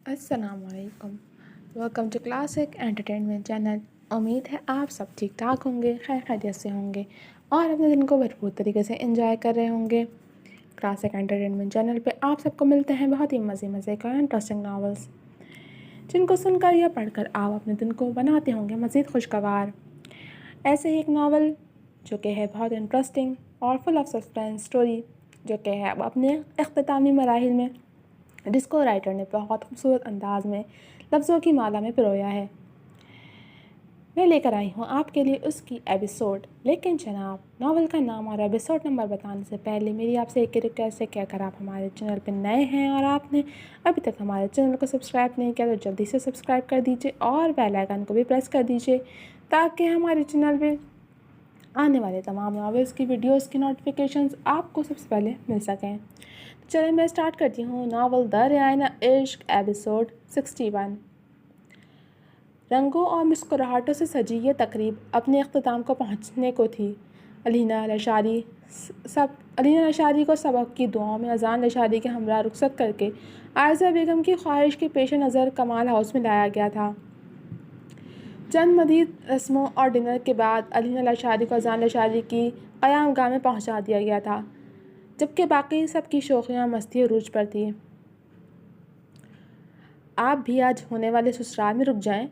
السلام علیکم. Welcome to classic entertainment channel. امید ہے آپ سب ٹھیک ٹھاک ہوں گے، خیر خیریت سے ہوں گے اور اپنے دن کو بھرپور طریقے سے انجوائے کر رہے ہوں گے. کلاسک انٹرٹینمنٹ چینل پہ آپ سب کو ملتے ہیں بہت ہی مزے کا انٹرسٹنگ ناولس، جن کو سن کر یا پڑھ کر آپ اپنے دن کو بناتے ہوں گے مزید خوشگوار. ایسے ہی ایک ناول جو کہ ہے بہت انٹرسٹنگ اور فل آف سسپینس اسٹوری، جو کہ ہے اب اپنے اختتامی مراحل میں، جس کو رائٹر نے بہت خوبصورت انداز میں لفظوں کی مالا میں پرویا ہے. میں لے کر آئی ہوں آپ کے لیے اس کی ایپیسوڈ. لیکن جناب، ناول کا نام اور ایپیسوڈ نمبر بتانے سے پہلے میری آپ سے ایک ریکویسٹ ہے کہ اگر آپ ہمارے چینل پہ نئے ہیں اور آپ نے ابھی تک ہمارے چینل کو سبسکرائب نہیں کیا تو جلدی سے سبسکرائب کر دیجیے اور بیل آئیکن کو بھی پریس کر دیجیے تاکہ ہمارے چینل پہ آنے والے تمام ناولس کی ویڈیوز کی نوٹیفیکیشنز آپ کو سب سے پہلے مل سکیں. چلیں میں اسٹارٹ کرتی ہوں ناول دریائے عشق ایپیسوڈ 61. رنگوں اور مسکراہٹوں سے سجی یہ تقریب اپنے اختتام کو پہنچنے کو تھی. علینا لشاری کو سبق کی دعاؤں میں اذان لشاری کے ہمراہ رخصت کر کے عائزہ بیگم کی خواہش کے پیش نظر کمال ہاؤس میں لایا گیا تھا. چند مزید رسموں اور ڈنر کے بعد علینا لشاری کو اذان لشاری کی قیام گاہ میں پہنچا دیا گیا تھا، جبکہ باقی سب کی شوخیاں مستی عروج پر تھی. آپ بھی آج ہونے والے سسرال میں رک جائیں.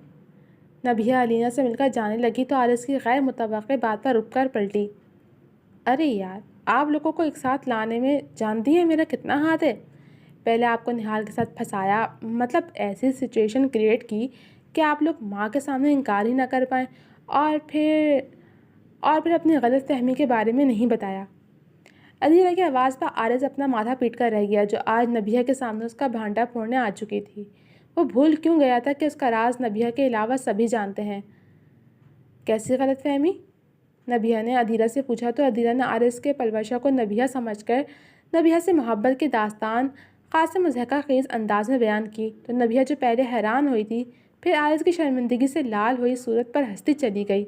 نبیہ علینا سے مل کر جانے لگی تو عارض کی غیر متوقع بات پر رک کر پلٹی. ارے یار، آپ لوگوں کو ایک ساتھ لانے میں جانتی ہے میرا کتنا ہاتھ ہے. پہلے آپ کو نہال کے ساتھ پھنسایا، مطلب ایسی سچویشن کریٹ کی کہ آپ لوگ ماں کے سامنے انکار ہی نہ کر پائیں، اور پھر اپنی غلط فہمی کے بارے میں نہیں بتایا. علینا کی آواز پر عارض اپنا ماتھا پیٹ کر رہ گیا، جو آج نبیہ کے سامنے اس کا بھانڈا پھوڑنے آ چکی تھی. وہ بھول کیوں گیا تھا کہ اس کا راز نبیہ کے علاوہ سبھی جانتے ہیں. کیسی غلط فہمی؟ نبیہ نے ادھیرا سے پوچھا تو ادھیرا نے عارض کے پلوشہ کو نبیہ سمجھ کر نبیہ سے محبت کی داستان خاص مضحکہ خیز انداز میں بیان کی تو نبیہ جو پہلے حیران ہوئی تھی، پھر عارض کی شرمندگی سے لال ہوئی صورت پر ہنستی چلی گئی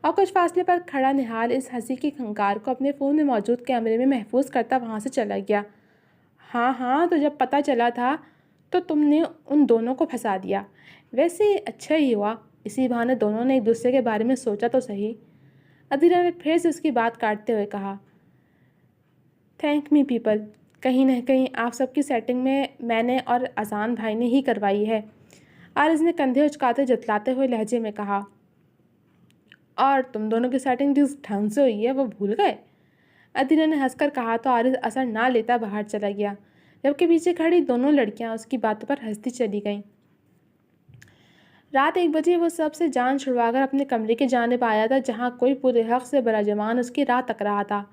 اور کچھ فاصلے پر کھڑا نہال اس ہنسی کی کھنکار کو اپنے فون میں موجود کیمرے میں محفوظ کرتا وہاں سے چلا گیا. ہاں تو جب پتہ چلا تھا تو تم نے ان دونوں کو پھنسا دیا. ویسے اچھا ہی ہوا، اسی بہانے دونوں نے ایک دوسرے کے بارے میں سوچا تو صحیح. ادھیرا نے پھر سے اس کی بات کاٹتے ہوئے کہا. تھینک می پیپل، کہیں نہ کہیں آپ سب کی سیٹنگ میں نے اور اذان بھائی نے ہی کروائی ہے. عارض نے کندھے اچکاتے جتلاتے ہوئے لہجے میں کہا. اور تم دونوں کی سیٹنگ جس ڈھنگ سے ہوئی ہے وہ بھول گئے؟ ادھیرا نے ہنس کر کہا تو عارض اثر نہ لیتا باہر چلا گیا، جبکہ پیچھے کھڑی دونوں لڑکیاں اس کی باتوں پر ہنستی چلی گئیں. رات 1 بجے وہ سب سے جان چھڑوا کر اپنے کمرے کی جانب آیا تھا، جہاں کوئی پورے حق سے براجمان اس کی راہ تک رہا تھا.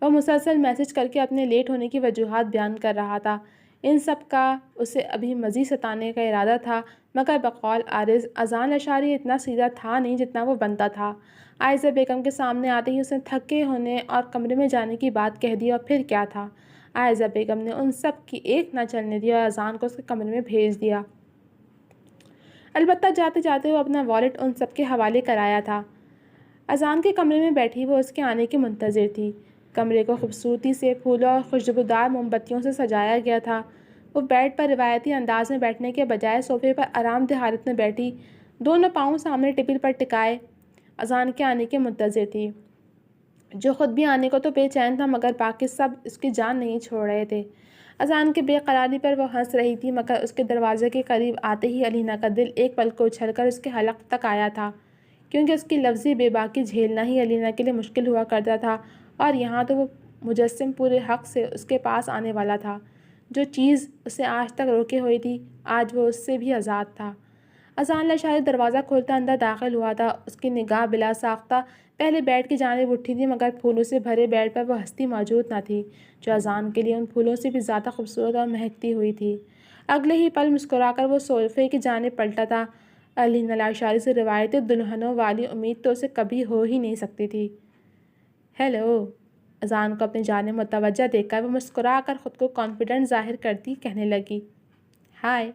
وہ مسلسل میسج کر کے اپنے لیٹ ہونے کی وجوہات بیان کر رہا تھا. ان سب کا اسے ابھی مزید ستانے کا ارادہ تھا، مگر بقول عارض اذان لشاری اتنا سیدھا تھا نہیں جتنا وہ بنتا تھا. عائزہ بیگم کے سامنے آتے ہی اس نے تھکے ہونے اور کمرے میں جانے کی بات کہہ دی، اور پھر کیا تھا، عائزہ بیگم نے ان سب کی ایک نہ چلنے دی اور اذان کو اس کے کمرے میں بھیج دیا. البتہ جاتے جاتے وہ اپنا والیٹ ان سب کے حوالے کرایا تھا. اذان کے کمرے میں بیٹھی وہ اس کے آنے کی منتظر تھی. کمرے کو خوبصورتی سے پھولوں اور خوشبودار موم بتیوں سے سجایا گیا تھا. وہ بیڈ پر روایتی انداز میں بیٹھنے کے بجائے صوفے پر آرام دہ حالت میں بیٹھی، دونوں پاؤں سامنے ٹیبل پر ٹکائے اذان کے آنے کی منتظر تھی، جو خود بھی آنے کو تو بے چین تھا، مگر باقی سب اس کی جان نہیں چھوڑ رہے تھے. اذان کی بے قراری پر وہ ہنس رہی تھی، مگر اس کے دروازے کے قریب آتے ہی علینا کا دل ایک پل کو اچھل کر اس کے حلق تک آیا تھا، کیونکہ اس کی لفظی بے باکی جھیلنا ہی علینا کے لیے مشکل ہوا کرتا تھا. اور یہاں تو وہ مجسم پورے حق سے اس کے پاس آنے والا تھا. جو چیز اسے آج تک روکے ہوئی تھی، آج وہ اس سے بھی آزاد تھا. اذان لشاری دروازہ کھولتا اندر داخل ہوا تھا. اس کی نگاہ بلا ساختہ پہلے بیڈ کی جانب اٹھی تھی، مگر پھولوں سے بھرے بیڈ پر وہ ہستی موجود نہ تھی، جو اذان کے لیے ان پھولوں سے بھی زیادہ خوبصورت اور مہکتی ہوئی تھی. اگلے ہی پل مسکرا کر وہ صوفے کی جانب پلٹا تھا. علینا لشاری سے روایتی دلہنوں والی امید تو اسے کبھی ہو ہی نہیں سکتی تھی. ہیلو. اذان کو اپنی جانب متوجہ دیکھ کر وہ مسکرا کر خود کو کانفیڈنٹ ظاہر کرتی کہنے لگی. ہائے.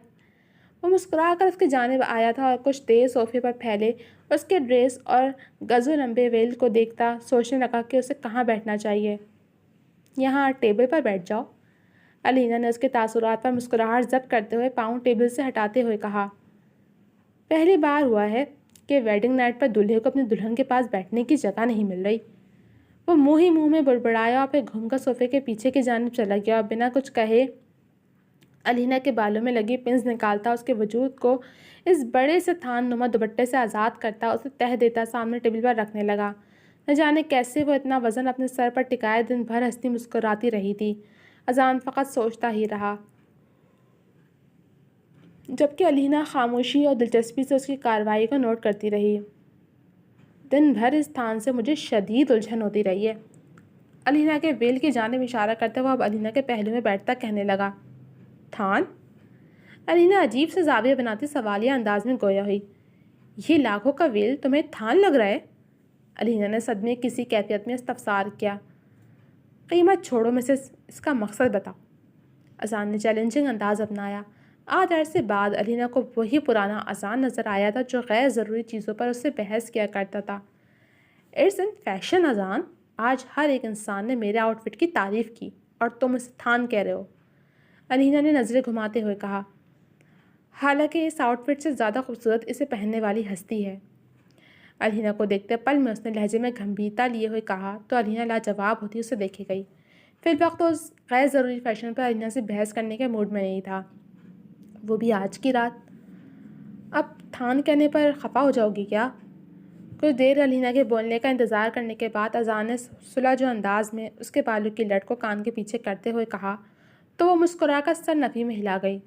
وہ مسکرا کر اس کی جانب آیا تھا اور کچھ دیر صوفے پر پھیلے اس کے ڈریس اور گزو لمبے ویل کو دیکھتا سوچنے لگا کہ اسے کہاں بیٹھنا چاہیے. یہاں ٹیبل پر بیٹھ جاؤ. علینا نے اس کے تاثرات پر مسکراہٹ ضبط کرتے ہوئے پاؤں ٹیبل سے ہٹاتے ہوئے کہا، پہلی بار ہوا ہے کہ ویڈنگ نائٹ پر دلہے کو اپنی دلہن کے پاس بیٹھنے کی جگہ نہیں مل رہی۔ وہ منہ ہی منہ میں بڑبڑایا اور پھر گھوم کر صوفے کے پیچھے کی جانب چلا گیا اور بنا کچھ کہے علینا کے بالوں میں لگی پنز نکالتا، اس کے وجود کو اس بڑے سے تھان نما دوپٹے سے آزاد کرتا، اسے تہ دیتا سامنے ٹیبل پر رکھنے لگا۔ نہ جانے کیسے وہ اتنا وزن اپنے سر پر ٹکائے دن بھر ہنستی مسکراتی رہی تھی۔ اذان فقط سوچتا ہی رہا، جبکہ علینا خاموشی اور دلچسپی سے اس کی کارروائی کو نوٹ کرتی رہی۔ دن بھر اس تھان سے مجھے شدید الجھن ہوتی رہی ہے، علینا کے ویل کی جانب اشارہ کرتے وہ اب علینا کے پہلو میں بیٹھتا کہنے لگا۔ تھان؟ علینا عجیب سے زاویہ بناتی سوالیہ انداز میں گویا ہوئی۔ یہ لاکھوں کا ویل تمہیں تھان لگ رہا ہے؟ علینا نے صدمے کسی کیفیت میں استفسار کیا۔ قیمت چھوڑو مسز، اس کا مقصد بتاؤ۔ اذان نے چیلنجنگ انداز اپنایا۔ آدھ عرصے بعد علینا کو وہی پرانا اذان نظر آیا تھا جو غیر ضروری چیزوں پر اس سے بحث کیا کرتا تھا۔ اٹس ان فیشن اذان، آج ہر ایک انسان نے میرے آؤٹ فٹ کی تعریف کی اور تم اسے تھان کہہ رہے ہو۔ علینا نے نظریں گھماتے ہوئے کہا، حالانکہ اس آؤٹ فٹ سے زیادہ خوبصورت اسے پہننے والی ہستی ہے۔ علینا کو دیکھتے پل میں اس نے لہجے میں گمبھیرتا لیے ہوئے کہا تو علینا لاجواب ہوتی اسے دیکھے گئی۔ فی الوقت اس غیر ضروری فیشن پر علینا سے بحث کرنے کے موڈ میں نہیں تھا، وہ بھی آج کی رات۔ اب تھان کہنے پر خفا ہو جاؤ گی کیا؟ کچھ دیر علینا کے بولنے کا انتظار کرنے کے بعد اذان نے سلجھو انداز میں اس کے بالوں کی لٹ کو کان کے پیچھے کرتے ہوئے کہا تو وہ مسکرا کر سر نفی میں ہلا گئی۔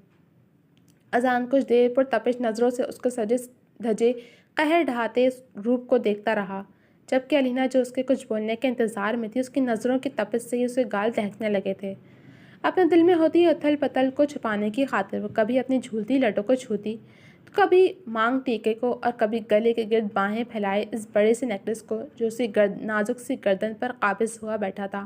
اذان کچھ دیر پرتپش نظروں سے اس کو سجے دھجے قہر ڈھاتے روپ کو دیکھتا رہا، جبکہ علینا جو اس کے کچھ بولنے کے انتظار میں تھی اس کی نظروں کی تپش سے ہی اسے گال دہکنے لگے تھے۔ اپنے دل میں ہوتی اتھل پتل کو چھپانے کی خاطر وہ کبھی اپنی جھولتی لٹوں کو چھوتی تو کبھی مانگ ٹیکے کو اور کبھی گلے کے گرد باہیں پھیلائے اس بڑے سے نیکلس کو جو اسی نازک سی گردن پر قابض ہوا بیٹھا تھا۔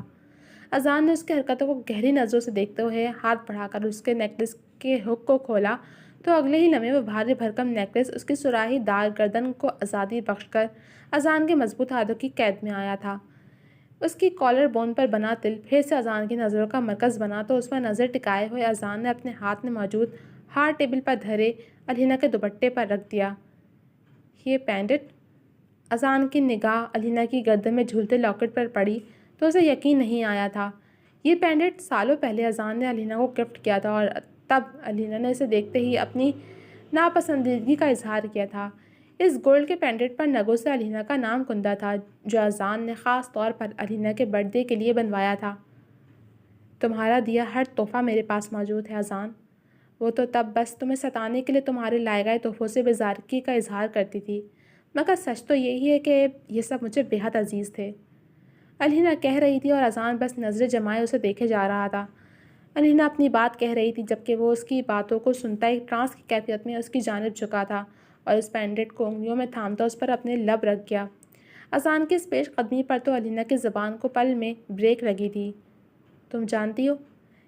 اذان نے اس کی حرکتوں کو گہری نظروں سے دیکھتے ہوئے ہاتھ بڑھا کر اس کے نیکلس کے ہک کو کھولا تو اگلے ہی لمحے وہ بھاری بھرکم نیکلس اس کی سراہی دار گردن کو آزادی بخش کر اذان کے مضبوط ہاتھوں کی قید میں آیا تھا۔ اس کی کالر بون پر بنا تل پھر سے اذان کی نظروں کا مرکز بنا تو اس پر نظر ٹکائے ہوئے اذان نے اپنے ہاتھ میں موجود ہار ٹیبل پر دھرے علینا کے دوپٹے پر رکھ دیا۔ یہ پینڈنٹ؟ اذان کی نگاہ علینا کی گردن میں جھولتے لاکٹ پر پڑی تو اسے یقین نہیں آیا تھا۔ یہ پینڈنٹ سالوں پہلے اذان نے علینا کو گفٹ کیا تھا اور تب علینا نے اسے دیکھتے ہی اپنی ناپسندیدگی کا اظہار کیا تھا۔ اس گولڈ کے پینڈنٹ پر نگوں سے علینا کا نام کندہ تھا جو اذان نے خاص طور پر علینا کے برتھ ڈے کے لیے بنوایا تھا۔ تمہارا دیا ہر تحفہ میرے پاس موجود ہے اذان، وہ تو تب بس تمہیں ستانے کے لیے تمہارے لائے گئے تحفوں سے بیزارگی کا اظہار کرتی تھی، مگر سچ تو یہی ہے کہ یہ سب مجھے بے حد عزیز تھے، علینا کہہ رہی تھی اور اذان بس نظریں جمائے اسے دیکھے جا رہا تھا۔ علینا اپنی بات کہہ رہی تھی جبکہ وہ اس کی باتوں کو سنتا ایک ٹرانس کی کیفیت میں اس کی جانب جھکا تھا اور اس پینڈنٹ کو انگلیوں میں تھامتا اس پر اپنے لب رکھ گیا۔ اذان کی اس پیش قدمی پر تو علینا کی زبان کو پل میں بریک لگی تھی۔ تم جانتی ہو،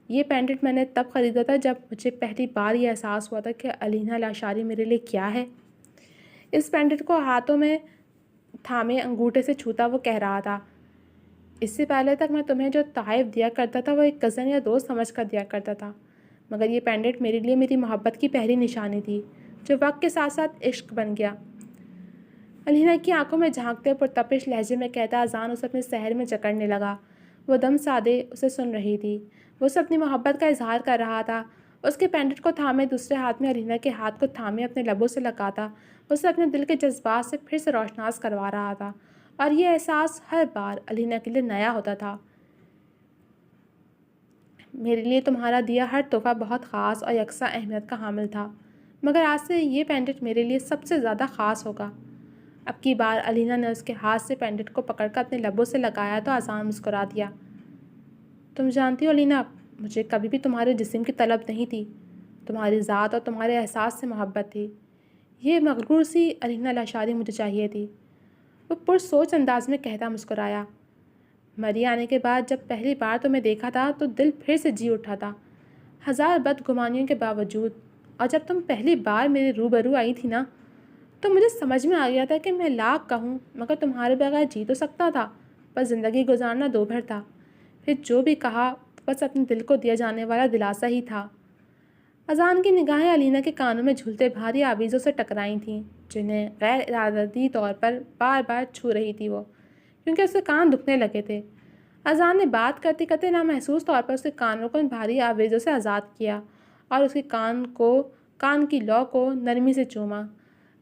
یہ پینڈنٹ میں نے تب خریدا تھا جب مجھے پہلی بار یہ احساس ہوا تھا کہ علینا لاشاری میرے لیے کیا ہے۔ اس پینڈنٹ کو ہاتھوں میں تھامے انگوٹھے سے چھوتا وہ کہہ رہا تھا، اس سے پہلے تک میں تمہیں جو تحائف دیا کرتا تھا وہ ایک کزن یا دوست سمجھ کر دیا کرتا تھا، مگر یہ پینڈنٹ میرے لیے میری محبت کی پہلی نشانی تھی جو وقت کے ساتھ ساتھ عشق بن گیا۔ علینا کی آنکھوں میں جھانکتے پرتپش لہجے میں کہتا اذان اسے اپنے سحر میں جکڑنے لگا۔ وہ دم سادے اسے سن رہی تھی، وہ اسے اپنی محبت کا اظہار کر رہا تھا۔ اس کے پینڈنٹ کو تھامے دوسرے ہاتھ میں علینا کے ہاتھ کو تھامے اپنے لبوں سے لگاتا اسے اپنے دل کے جذبات سے پھر سے روشناس کروا رہا تھا، اور یہ احساس ہر بار علینا کے لیے نیا ہوتا تھا۔ میرے لیے تمہارا دیا ہر تحفہ بہت خاص اور یکساں اہمیت کا حامل تھا، مگر آج سے یہ پینڈنٹ میرے لیے سب سے زیادہ خاص ہوگا۔ اب کی بار علینا نے اس کے ہاتھ سے پینڈنٹ کو پکڑ کر اپنے لبوں سے لگایا تو اذان مسکرا دیا۔ تم جانتی ہو علینا، مجھے کبھی بھی تمہارے جسم کی طلب نہیں تھی، تمہاری ذات اور تمہارے احساس سے محبت تھی۔ یہ مغرور سی علینا لاشاری مجھے چاہیے تھی، وہ پرسوچ انداز میں کہتا مسکرایا۔ مری آنے کے بعد جب پہلی بار تمہیں دیکھا تھا تو دل پھر سے جی اٹھا تھا، ہزار بدگمانیوں کے باوجود، اور جب تم پہلی بار میرے روبرو آئی تھی نا تو مجھے سمجھ میں آ گیا تھا کہ میں لاکھ کہوں مگر تمہارے بغیر جی تو سکتا تھا، پر زندگی گزارنا دو بھر تھا۔ پھر جو بھی کہا بس اپنے دل کو دیا جانے والا دلاسا ہی تھا۔ اذان کی نگاہیں علینا کے کانوں میں جھولتے بھاری آویزوں سے ٹکرائی تھیں، جنہیں غیر ارادتی طور پر بار بار چھو رہی تھی وہ، کیونکہ اس کے کان دکھنے لگے تھے۔ اذان نے بات کرتے کرتے نامحسوس طور پر اس کے کانوں کو ان بھاری آویزوں سے آزاد کیا اور اس کے کان کی لو کو نرمی سے چوما۔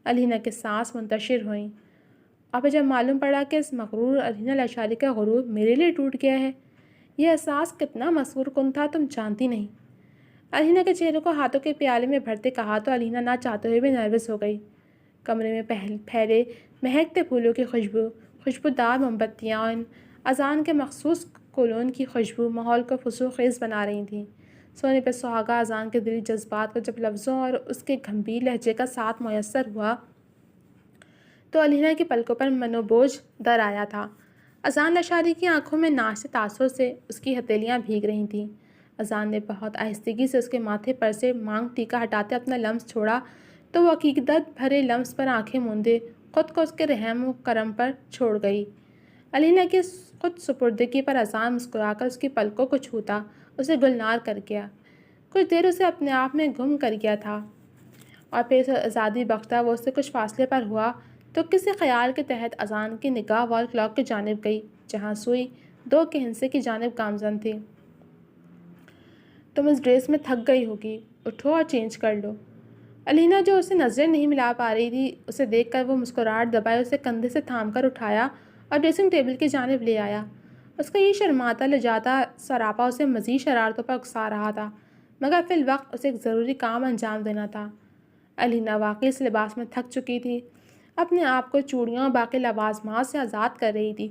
علینا کے سانس منتشر ہوئیں، اور پھر جب معلوم پڑا کہ اس مغرور علینا لاشاری کا غرور میرے لیے ٹوٹ گیا ہے، یہ احساس کتنا مسحور کن تھا تم جانتی نہیں۔ علینا کے چہرے کو ہاتھوں کے پیالے میں بھرتے کہا تو علینا نہ چاہتے ہوئے بھی نروس ہو گئی۔ کمرے میں پھیلے مہکتے پھولوں کی خوشبودار موم بتیاں اور اذان کے مخصوص کولون کی خوشبو ماحول کو فسوں خیز بنا رہی تھیں۔ سونے پہ سہاگا اذان کے دلی جذبات کو جب لفظوں اور اس کے گھمبیر لہجے کا ساتھ میسر ہوا تو علینا کی پلکوں پر منوبوجھ در آیا تھا۔ اذان لاشاری کی آنکھوں میں ناچتے تاثر سے اس کی ہتھیلیاں بھیگ رہی تھیں۔ اذان نے بہت آہستگی سے اس کے ماتھے پر سے مانگ ٹیکا ہٹاتے اپنا لمس چھوڑا تو وہ عقیدت بھرے لمس پر آنکھیں موندے خود کو اس کے رحم و کرم پر چھوڑ گئی۔ علینا کی خود سپردگی پر اذان مسکرا کر اس کی پلکوں کو چھوتا اسے گلنار کر گیا۔ کچھ دیر اسے اپنے آپ میں گم کر گیا تھا، اور پھر اسے آزادی بخشتا وہ اس سے کچھ فاصلے پر ہوا تو کسی خیال کے تحت اذان کی نگاہ وال کلاک کی جانب گئی، جہاں سوئی 2 کے ہندسے کی جانب گامزن تھی۔ تم اس ڈریس میں تھک گئی ہوگی، اٹھو اور چینج کر لو۔ علینا جو اسے نظریں نہیں ملا پا رہی تھی، اسے دیکھ کر وہ مسکراہٹ دبائے اسے کندھے سے تھام کر اٹھایا اور ڈریسنگ ٹیبل کی جانب لے آیا۔ اس کا یہ شرماتا لجاتا سراپا اسے مزید شرارتوں پر اکسا رہا تھا، مگر فی الوقت اسے ایک ضروری کام انجام دینا تھا۔ علینا واقعی اس لباس میں تھک چکی تھی، اپنے آپ کو چوڑیوں اور باقی لوازمات سے آزاد کر رہی تھی،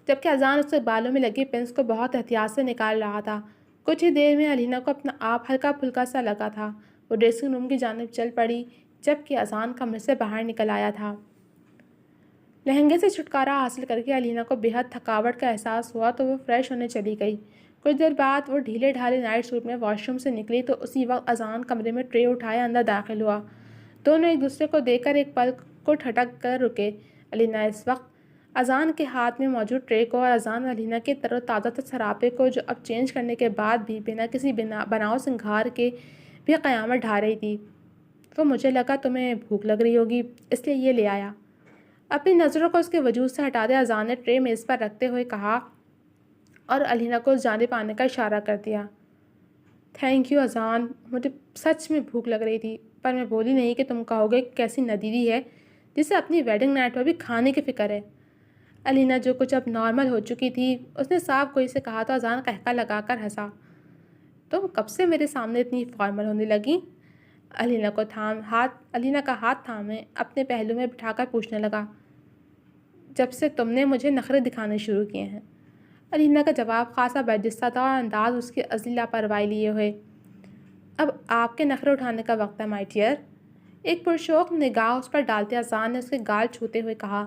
جبکہ اذان اس کے بالوں میں لگی پنس کو بہت احتیاط سے نکال رہا تھا۔ کچھ ہی دیر میں علینا کو اپنا آپ ہلکا پھلکا سا لگا تھا۔ وہ ڈریسنگ روم کی جانب چل پڑی جبکہ اذان کمرے سے باہر نکل آیا تھا۔ لہنگے سے چھٹکارا حاصل کر کے علینا کو بے حد تھکاوٹ کا احساس ہوا تو وہ فریش ہونے چلی گئی۔ کچھ دیر بعد وہ ڈھیلے ڈھالے نائٹ سوٹ میں واش روم سے نکلی تو اسی وقت اذان کمرے میں ٹرے اٹھائے اندر داخل ہوا۔ دونوں ایک دوسرے کو دیکھ کر ایک پل کو ٹھٹک کر رکے۔ علینا اس وقت اذان کے ہاتھ میں موجود ٹرے کو اور اذان علینا کے تر و تازہ سراپے کو، جو اب چینج کرنے کے بعد بھی بنا کسی بناؤ سنگھار کے بھی قیامت ڈھا رہی تھی۔ تو مجھے لگا تمہیں بھوک لگ رہی ہوگی، اس لیے یہ لے آیا۔ اپنی نظروں کو اس کے وجود سے ہٹا دے اذان نے ٹرے میز پر رکھتے ہوئے کہا اور علینا کو اس جانب آنے کا اشارہ کر دیا۔ تھینک یو اذان، مجھے سچ میں بھوک لگ رہی تھی، پر میں بولی نہیں کہ تم کہو گے کیسی ندیدی ہے جسے اپنی ویڈنگ نائٹ پر بھی کھانے کی فکر ہے۔ علینا جو کچھ اب نارمل ہو چکی تھی، اس نے صاف گوئی سے کہا تو اذان قہقہ لگا کر ہنسا۔ تم کب سے میرے سامنے اتنی فارمل ہونے لگی؟ علینا کا ہاتھ تھامے اپنے پہلو میں بٹھا کر پوچھنے لگا۔ جب سے تم نے مجھے نخرے دکھانے شروع کیے ہیں۔ علینا کا جواب خاصا برجستہ تھا اور انداز اس کی ازلی لاپرواہی لیے ہوئے۔ اب آپ کے نخرے اٹھانے کا وقت ہے مائی ڈیئر، ایک پرشوق نگاہ اس پر ڈالتے اذان نے اس کے گال چھوتے ہوئے کہا۔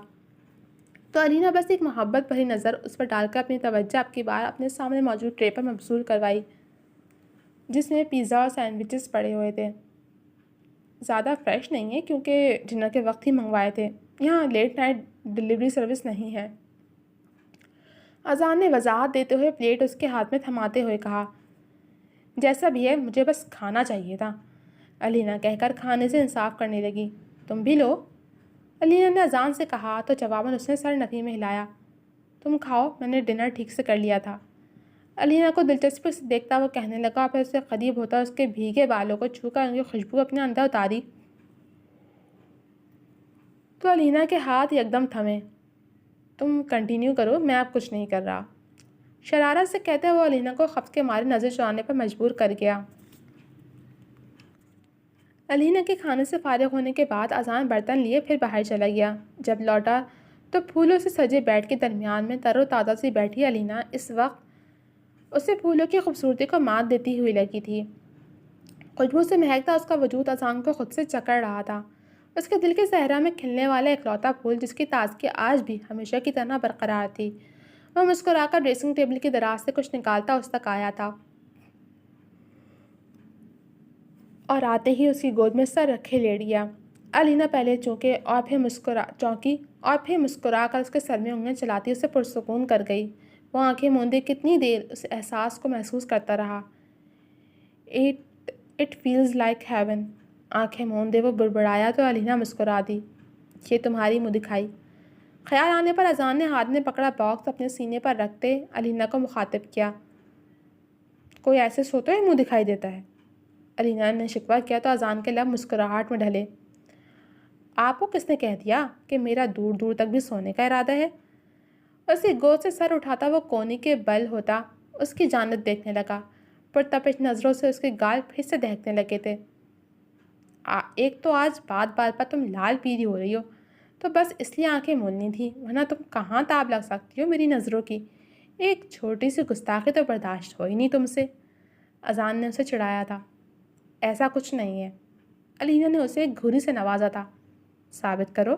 تو علینا بس ایک محبت بھری نظر اس پر ڈال کر اپنی توجہ اب کی بار اپنے سامنے موجود ٹرے پر مبذول کروائی، جس میں پیزا اور سینڈوچز پڑے ہوئے تھے۔ زیادہ فریش نہیں ہے کیونکہ ڈنر کے وقت ہی منگوائے تھے، یہاں لیٹ نائٹ ڈلیوری سروس نہیں ہے۔ اذان نے وضاحت دیتے ہوئے پلیٹ اس کے ہاتھ میں تھماتے ہوئے کہا۔ جیسا بھی ہے، مجھے بس کھانا چاہیے تھا، علینا کہہ کر کھانے سے انصاف کرنے لگی۔ تم بھی لو، علینا نے اذان سے کہا تو جواباً اس نے سر نفی میں ہلایا۔ تم کھاؤ، میں نے ڈنر ٹھیک سے کر لیا تھا۔ علینا کو دلچسپی سے دیکھتا وہ کہنے لگا، پھر اس سے قریب ہوتا اس کے بھیگے بالوں کو چھو کر ان کی خوشبو اپنے اندر اتاری تو علینا کے ہاتھ یکدم تھمے۔ تم کنٹینیو کرو، میں اب کچھ نہیں کر رہا، شرارت سے کہتے وہ علینا کو خفت کے مارے نظر چرانے پر مجبور کر گیا۔ علینا کے کھانے سے فارغ ہونے کے بعد اذان برتن لیے پھر باہر چلا گیا۔ جب لوٹا تو پھولوں سے سجے بیڈ کے درمیان میں تر و تازہ سی بیٹھی علینا اس وقت اسے پھولوں کی خوبصورتی کو مات دیتی ہوئی لگی تھی۔ خوشبو سے مہکتا اس کا وجود اذان کو خود سے جکڑ رہا تھا۔ اس کے دل کے صحرا میں کھلنے والا اکلوتا پھول جس کی تازگی آج بھی ہمیشہ کی طرح برقرار تھی۔ وہ مسکرا کر ڈریسنگ ٹیبل کی دراز سے کچھ نکالتا اس تک آیا تھا اور آتے ہی اس کی گود میں سر رکھے لیٹ گیا۔ علینا پہلے چونکی اور پھر مسکرا کر اس کے سر میں انگلیاں چلاتی اسے پرسکون کر گئی۔ وہ آنکھیں موندے کتنی دیر اس احساس کو محسوس کرتا رہا۔ It feels like heaven. آنکھیں موندے وہ بڑبڑایا تو علینا مسکرا دی۔ یہ تمہاری منہ دکھائی۔ خیال آنے پر اذان نے ہاتھ میں پکڑا باکس اپنے سینے پر رکھتے علینا کو مخاطب کیا۔ کوئی ایسے سوتا ہے منہ دکھائی دیتا ہے؟ علینا نے شکوہ کیا تو اذان کے لب مسکراہٹ میں ڈھلے۔ آپ کو کس نے کہہ دیا کہ میرا دور دور تک بھی سونے کا ارادہ ہے؟ اس کی گود سے سر اٹھاتا وہ کونی کے بل ہوتا اس کی جانب دیکھنے لگا۔ پرتپش نظروں سے اس کے گال پھر سے دہکنے لگے تھے۔ ایک تو آج بات بات پر تم لال پیلی ہو رہی ہو تو بس اس لیے آنکھیں مولنی تھی، ورنہ تم کہاں تاب لگ سکتی ہو میری نظروں کی؟ ایک چھوٹی سی گستاخی تو برداشت ہو ہی نہیں تم سے۔ اذان نے اسے چڑھایا تھا۔ ایسا کچھ نہیں ہے۔ علینا نے اسے ایک گھوری سے نوازا تھا۔ ثابت کرو۔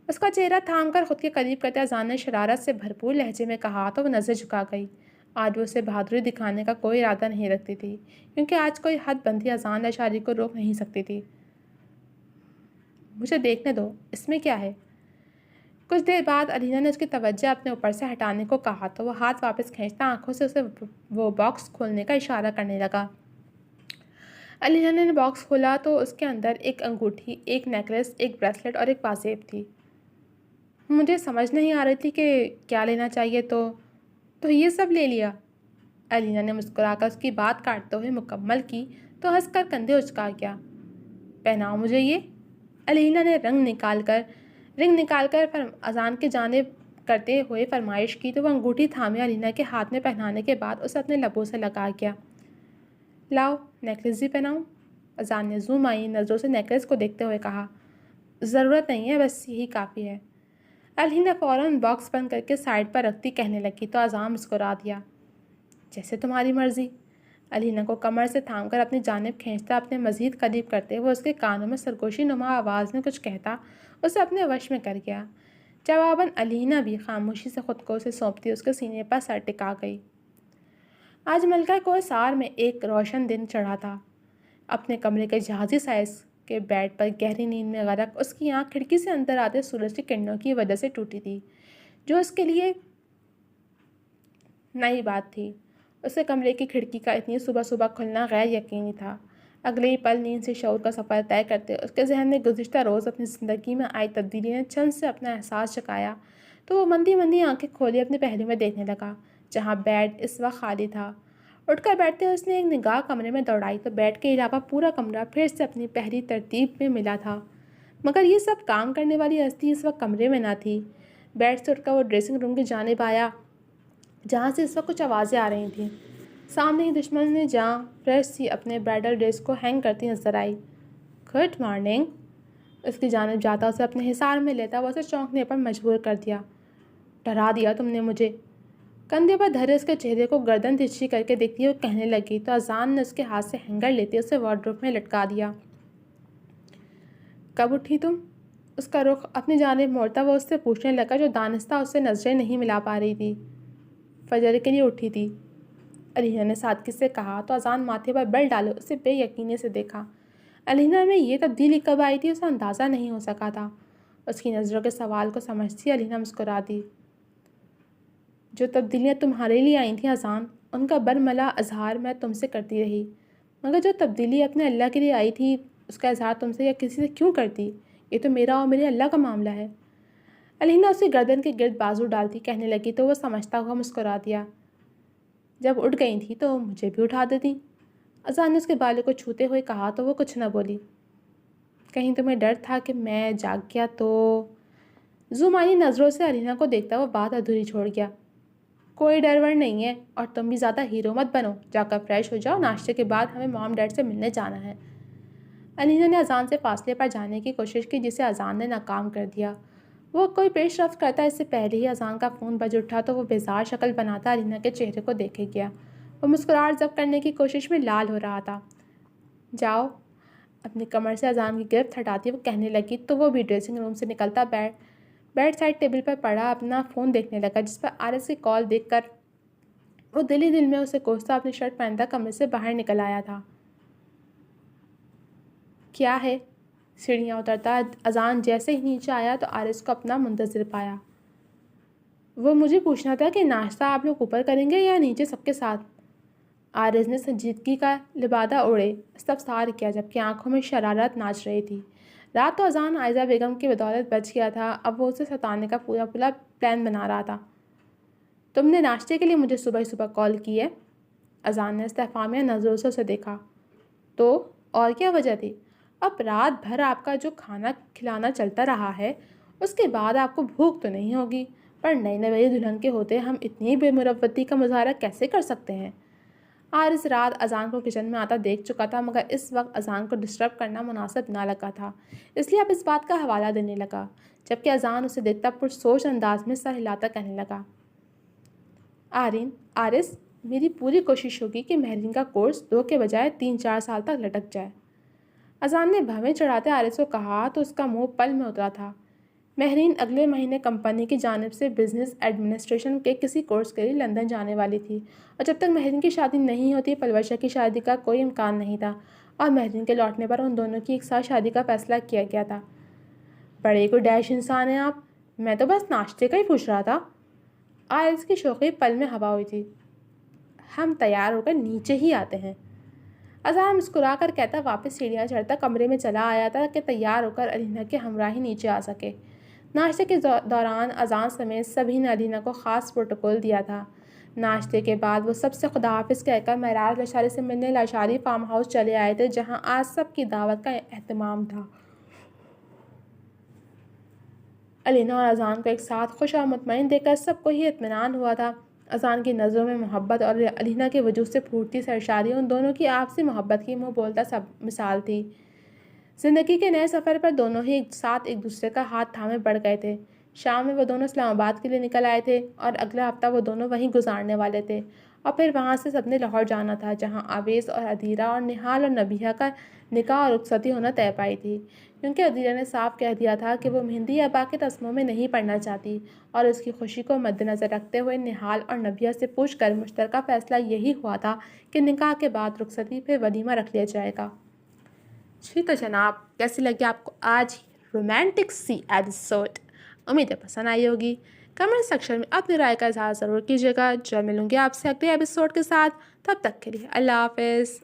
اس کا چہرہ تھام کر خود کے قریب کرتے اذان نے شرارت سے بھرپور لہجے میں کہا تو وہ نظر جھکا گئی۔ آج وہ اسے بہادری دکھانے کا کوئی ارادہ نہیں رکھتی تھی، کیونکہ آج کوئی حد بندی اذان اشاری کو روک نہیں سکتی تھی۔ مجھے دیکھنے دو، اس میں کیا ہے؟ کچھ دیر بعد علینا نے اس کی توجہ اپنے اوپر سے ہٹانے کو کہا تو وہ ہاتھ واپس کھینچتا آنکھوں سے اسے وہ باکس کھولنے کا اشارہ کرنے لگا۔ علینا نے باکس کھولا تو اس کے اندر ایک انگوٹھی، ایک نیکلیس، ایک بریسلٹ اور ایک پاسیب تھی۔ مجھے سمجھ نہیں آ رہی تھی کہ کیا لینا چاہیے تو یہ سب لے لیا۔ علینا نے مسکرا کر اس کی بات کاٹتے ہوئے مکمل کی تو ہنس کر کندھے اچکا گیا۔ پہناؤ مجھے یہ۔ علینا نے رنگ نکال کر اذان کی جانب کرتے ہوئے فرمائش کی تو وہ انگوٹھی تھامے علینا کے ہاتھ میں پہنانے کے بعد اسے اپنے لبوں سے لگا گیا۔ لاؤ نیکلیس بھی پہناؤں؟ اذان نے زوم آئی نظروں سے نیکلیس کو دیکھتے ہوئے کہا۔ ضرورت نہیں ہے، بس یہی کافی ہے۔ علینا فوراً باکس بند کر کے سائڈ پر رکھتی کہنے لگی تو اذان مسکرا دیا۔ جیسے تمہاری مرضی۔ علینا کو کمر سے تھام کر اپنی جانب کھینچتا اپنے مزید قریب کرتے وہ اس کے کانوں میں سرگوشی نما آواز میں کچھ کہتا اسے اپنے وش میں کر گیا۔ جواباً علینا بھی خاموشی سے خود کو اسے سونپتی اس کے سینے پر سر ٹکا گئی۔ آج ملکہ کوثار میں ایک روشن دن چڑھا تھا۔ اپنے کمرے کے جہازی سائز کے بیڈ پر گہری نیند میں غرق اس کی آنکھ کھڑکی سے اندر آتے سورج کی کرنوں کی وجہ سے ٹوٹی تھی، جو اس کے لیے نئی بات تھی۔ اسے کمرے کی کھڑکی کا اتنی صبح صبح کھلنا غیر یقینی تھا۔ اگلے ہی پل نیند سے شعور کا سفر طے کرتے اس کے ذہن میں گزشتہ روز اپنی زندگی میں آئی تبدیلی نے چند سے اپنا احساس جگایا تو وہ مندی مندی آنکھیں کھولی اپنے پہلو میں دیکھنے لگا جہاں بیڈ اس وقت خالی تھا۔ اٹھ کر بیٹھتے اس نے ایک نگاہ کمرے میں دوڑائی تو بیڈ کے علاوہ پورا کمرہ پھر سے اپنی پہلی ترتیب میں ملا تھا، مگر یہ سب کام کرنے والی ہستی اس وقت کمرے میں نہ تھی۔ بیڈ سے اٹھ کر وہ ڈریسنگ روم کی جانب آیا جہاں سے اس وقت کچھ آوازیں آ رہی تھیں۔ سامنے ہی دشمن نے جہاں فریش سی اپنے برائڈل ڈریس کو ہینگ کرتی نظر آئی۔ Good morning. اس کی جانب جاتا اسے اپنے حصار میں لیتا وہ اسے چونکنے پر مجبور کر دیا۔ ڈرا دیا تم نے مجھے۔ کندھے پر دھرے اس کے چہرے کو گردن ترچھی کر کے دیکھتی ہوئے کہنے لگی تو اذان نے اس کے ہاتھ سے ہینگر لیتے اسے وارڈروب میں لٹکا دیا۔ کب اٹھی تم؟ اس کا رخ اپنی جانب موڑتا وہ اس سے پوچھنے لگا جو دانستہ اس سے نظریں نہیں ملا پا رہی تھی۔ فجر کے لیے اٹھی تھی، علینا نے سادگی سے کہا تو اذان ماتھے پر بل ڈالے اسے بے یقینی سے دیکھا۔ علینا میں یہ تبدیلی کب آئی تھی اسے اندازہ نہیں ہو سکا تھا۔ اس کی نظروں کے سوال کو سمجھتی علینا مسکرا دی۔ جو تبدیلیاں تمہارے لیے آئی تھیں اذان، ان کا برملا اظہار میں تم سے کرتی رہی، مگر جو تبدیلی اپنے اللہ کے لیے آئی تھی اس کا اظہار تم سے یا کسی سے کیوں کرتی؟ یہ تو میرا اور میرے اللہ کا معاملہ ہے۔ علینا اس کی گردن کے گرد بازو ڈالتی کہنے لگی تو وہ سمجھتا ہوا مسکرا دیا۔ جب اٹھ گئی تھی تو مجھے بھی اٹھا دیتی۔ اذان نے اس کے بالوں کو چھوتے ہوئے کہا تو وہ کچھ نہ بولی۔ کہیں تمہیں ڈر تھا کہ میں جاگ گیا تو؟ زمانی نظروں سے علینا کو دیکھتا وہ بات ادھوری چھوڑ گیا۔ کوئی ڈر ور نہیں ہے، اور تم بھی زیادہ ہیرو مت بنو، جا کر فریش ہو جاؤ، ناشتے کے بعد ہمیں مام ڈیڈ سے ملنے جانا ہے۔ علینا نے اذان سے فاصلے پر جانے کی کوشش کی جسے اذان نے ناکام کر دیا۔ وہ کوئی پیش رفت کرتا اس سے پہلے ہی اذان کا فون بج اٹھا تو وہ بیزار شکل بناتا علینا کے چہرے کو دیکھے گیا۔ وہ مسکراہٹ ضبط کرنے کی کوشش میں لال ہو رہا تھا۔ جاؤ۔ اپنی کمر سے اذان کی گرفت ہٹاتی وہ کہنے لگی تو وہ بھی ڈریسنگ روم سے نکلتا بیڈ سائڈ ٹیبل پر پڑا اپنا فون دیکھنے لگا جس پر آرس کی کال دیکھ کر وہ دل ہی دل میں اسے کوستا اپنی شرٹ پہنتا کمرے سے باہر نکل آیا تھا۔ کیا ہے؟ سیڑھیاں اترتا اذان جیسے ہی نیچے آیا تو آرس کو اپنا منتظر پایا۔ وہ مجھے پوچھنا تھا کہ ناشتہ آپ لوگ اوپر کریں گے یا نیچے سب کے ساتھ؟ عارض نے سنجیدگی کا لبادہ اوڑے استفسار کیا، جبکہ آنکھوں میں شرارت ناچ رہی تھی۔ رات تو اذان عائزہ بیگم کی بدولت بچ گیا تھا، اب وہ اسے ستانے کا پورا پلان بنا رہا تھا۔ تم نے ناشتے کے لیے مجھے صبح صبح کال کی ہے؟ اذان نے استفہامیہ نظروں سے اسے دیکھا۔ تو اور کیا وجہ تھی؟ اب رات بھر آپ کا جو کھانا کھلانا چلتا رہا ہے، اس کے بعد آپ کو بھوک تو نہیں ہوگی، پر نئی نویلی دلہن کے ہوتے ہم اتنی بے مروتی کا مظاہرہ کیسے کر سکتے ہیں؟ عارض رات اذان کو کچن میں آتا دیکھ چکا تھا، مگر اس وقت اذان کو ڈسٹرب کرنا مناسب نہ لگا تھا، اس لیے اب اس بات کا حوالہ دینے لگا، جبکہ اذان اسے دیکھتا پرسوچ انداز میں سر ہلاتا کہنے لگا، عارض، میری پوری کوشش ہوگی کہ مہرین کا کورس 2 کے بجائے 3-4 سال تک لٹک جائے۔ اذان نے بھویں چڑھاتے عارض کو کہا تو اس کا منہ پل میں اترا تھا۔ مہرین اگلے مہینے کمپنی کی جانب سے بزنس ایڈمنسٹریشن کے کسی کورس کے لیے لندن جانے والی تھی، اور جب تک مہرین کی شادی نہیں ہوتی پلوشہ کی شادی کا کوئی امکان نہیں تھا، اور مہرین کے لوٹنے پر ان دونوں کی ایک ساتھ شادی کا فیصلہ کیا گیا تھا۔ بڑے کو ڈیش انسان ہیں آپ، میں تو بس ناشتے کا ہی پوچھ رہا تھا۔ عارض کی شوخی پل میں ہوا ہوئی تھی۔ ہم تیار ہو کر نیچے ہی آتے ہیں۔ اذان مسکرا کر کہتا واپس سیڑھیاں چڑھتا کمرے میں چلا آیا تھا کہ تیار ہو کر علینا کے ہمراہ ہی نیچے آ سکے۔ ناشتے کے دوران اذان سمیت سبھی نے علینا کو خاص پروٹوکول دیا تھا۔ ناشتے کے بعد وہ سب سے خدا حافظ کہہ کر معراج لاشاری سے ملنے لاشاری فارم ہاؤس چلے آئے تھے، جہاں آج سب کی دعوت کا اہتمام تھا۔ علینا اور اذان کو ایک ساتھ خوش اور مطمئن دیکھ کر سب کو ہی اطمینان ہوا تھا۔ اذان کی نظروں میں محبت اور علینا کے وجود سے پھوٹتی سرشاری ان دونوں کی آپسی محبت کی منہ بولتا سب مثال تھی۔ زندگی کے نئے سفر پر دونوں ہی ایک ساتھ ایک دوسرے کا ہاتھ تھامے بڑھ گئے تھے۔ شام میں وہ دونوں اسلام آباد کے لیے نکل آئے تھے، اور اگلا ہفتہ وہ دونوں وہیں گزارنے والے تھے، اور پھر وہاں سے سب نے لاہور جانا تھا، جہاں آویز اور ادیرہ اور نہال اور نبیہہ کا نکاح اور رخصتی ہونا طے پائی تھی، کیونکہ ادیرہ نے صاف کہہ دیا تھا کہ وہ مہندی یا باقی رسموں میں نہیں پڑھنا چاہتی، اور اس کی خوشی کو مد نظر رکھتے ہوئے نہال اور نبیہہ سے پوچھ کر مشترکہ فیصلہ یہی ہوا تھا کہ نکاح کے بعد رخصتی پھر ولیمہ رکھ لیا جائے گا۔ جی تو جناب، کیسی لگی آپ کو آج رومانٹک سی ایپیسوڈ؟ امید ہے پسند آئی ہوگی۔ کمنٹ سیکشن میں اپنی رائے کا اظہار ضرور کیجیے گا۔ جو ملوں گی آپ سے اگلے ایپیسوڈ کے ساتھ، تب تک کے لیے اللہ حافظ۔